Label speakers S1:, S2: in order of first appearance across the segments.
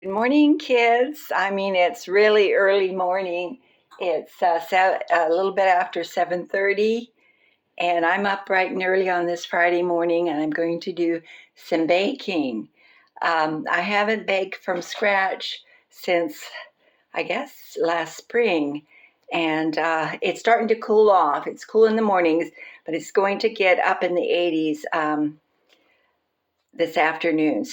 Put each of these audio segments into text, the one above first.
S1: Good morning, kids. I mean, it's really early morning. It's a little bit after 7:30, and I'm up bright and early on this Friday morning, and I'm going to do some baking. I haven't baked from scratch since, I guess, last spring, and it's starting to cool off. It's cool in the mornings, but it's going to get up in the 80s this afternoon.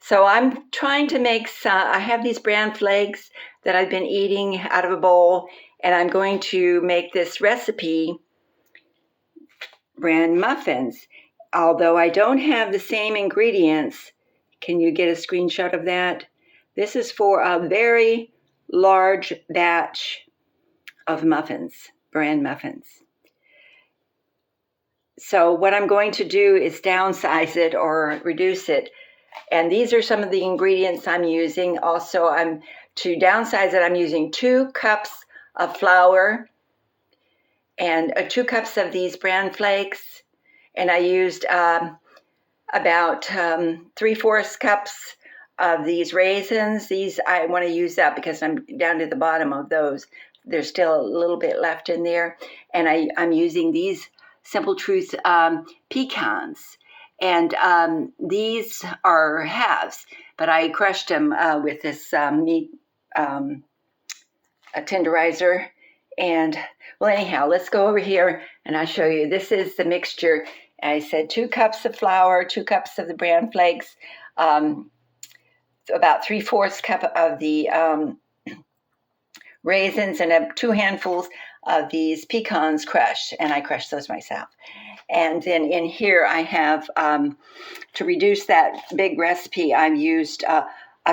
S1: So I'm trying to make some, I have these bran flakes that I've been eating out of a bowl, and I'm going to make this recipe, Bran Muffins. Although I don't have the same ingredients, can you get a screenshot of that? This is for a very large batch of muffins, Bran muffins. So what I'm going to do is downsize it or reduce it. And these are some of the ingredients I'm using. Also, to downsize it, I'm using 2 cups of flour and 2 cups of these bran flakes. And I used about 3/4 cups of these raisins. These I want to use up because I'm down to the bottom of those. There's still a little bit left in there. And I'm using these Simple Truth pecans. And these are halves, but I crushed them with this meat tenderizer. And well, anyhow, let's go over here and I'll show you. This is the mixture. I said 2 cups of flour, 2 cups of the bran flakes, about 3/4 cup of the raisins, and 2 handfuls of these pecans crushed. And I crushed those myself. And then in here I have, to reduce that big recipe, I've used a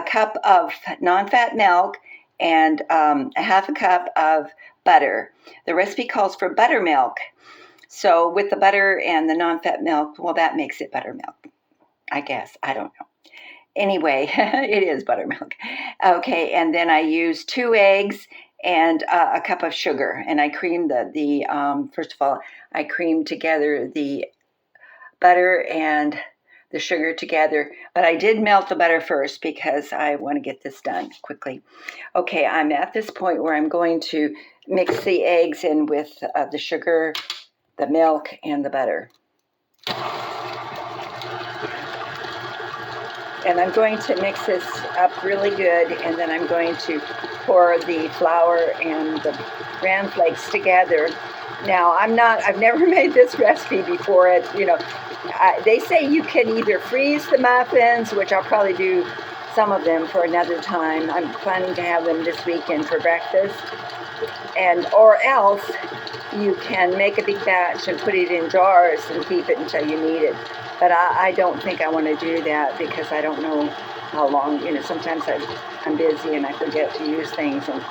S1: cup of non-fat milk and a 1/2 cup of butter. The recipe calls for buttermilk. So with the butter and the non-fat milk, well, that makes it buttermilk, I guess. I don't know. Anyway, it is buttermilk. Okay, and then I use 2 eggs and a cup of sugar. And I creamed first of all, I creamed together the butter and the sugar together. But I did melt the butter first because I want to get this done quickly. Okay, I'm at this point where I'm going to mix the eggs in with the sugar, the milk, and the butter. And I'm going to mix this up really good, and then I'm going to pour the flour and the bran flakes together. Now, I've never made this recipe before. They say you can either freeze the muffins, which I'll probably do some of them for another time. I'm planning to have them this weekend for breakfast. Or else you can make a big batch and put it in jars and keep it until you need it. But I don't think I want to do that because I don't know how long, sometimes I'm busy and I forget to use things, and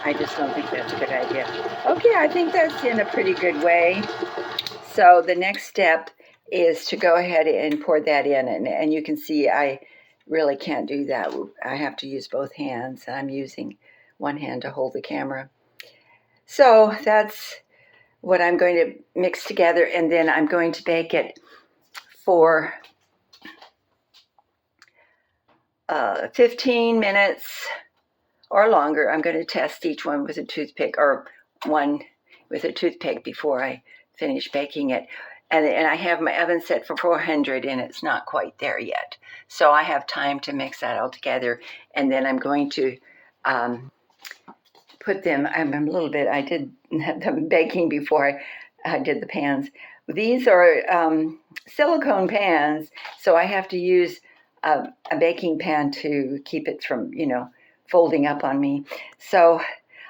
S1: I just don't think that's a good idea. Okay, I think that's in a pretty good way. So the next step is to go ahead and pour that in, and you can see I really can't do that. I have to use both hands, and I'm using one hand to hold the camera. So that's what I'm going to mix together, and then I'm going to bake it for 15 minutes or longer. I'm going to test each one with a toothpick, or one with a toothpick before I finish baking it. And I have my oven set for 400, and it's not quite there yet. So I have time to mix that all together. And then I'm going to put them, I'm a little bit, I did the baking before I did the pans. These are silicone pans, so I have to use a baking pan to keep it from, folding up on me. So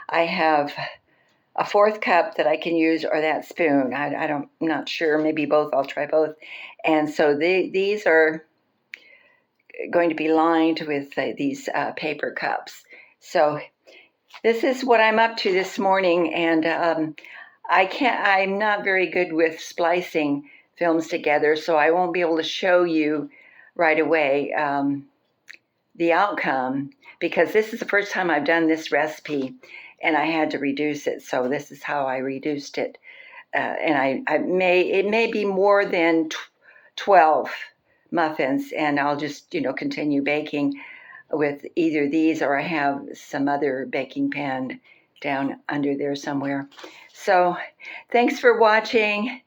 S1: I have a 1/4 cup that I can use, or that spoon. I'm not sure, maybe both. I'll try both. And so these are going to be lined with these paper cups. So this is what I'm up to this morning, and I'm not very good with splicing films together, so I won't be able to show you right away the outcome, because this is the first time I've done this recipe, and I had to reduce it. So this is how I reduced it, and it may be more than 12 muffins, and I'll just continue baking. with either these, or I have some other baking pan down under there somewhere. So thanks for watching.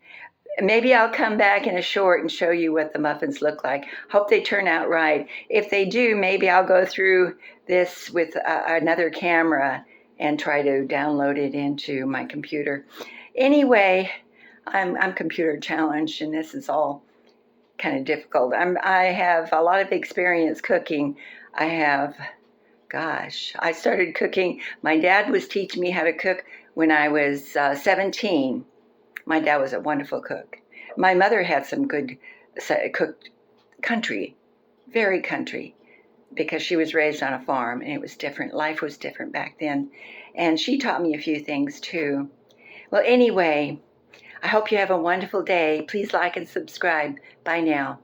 S1: Maybe I'll come back in a short and show you what the muffins look like. Hope they turn out right. If they do, maybe I'll go through this with another camera and try to download it into my computer. Anyway, I'm computer challenged, and this is all kind of difficult. I have a lot of experience cooking. I started cooking. My dad was teaching me how to cook when I was 17. My dad was a wonderful cook. My mother had some good cooked country, very country, because she was raised on a farm and it was different. Life was different back then. And she taught me a few things too. Well, anyway, I hope you have a wonderful day. Please like and subscribe. Bye now.